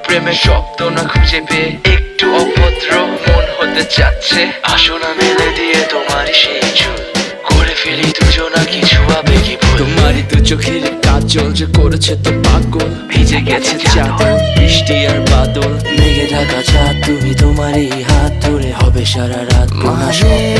প্রেমের শব্দ না খুঁজে পেয়ে একটু অভদ্র মন হতে চাচ্ছে। আসো না মেলে দিয়ে তোমারই সেই চুল, করে ফেলি দুজনা কিছু আবেগী ভুল। তোমারই দু চোখের কাজল যে করেছে তো পাগল, ভিজে গেছে চাদর বৃষ্টি আর বাদল। মেঘে ঢাকা চাঁদ, তুমি তোমারই হাত ধরে হবে সারা রাত। মহা স্বপ্ন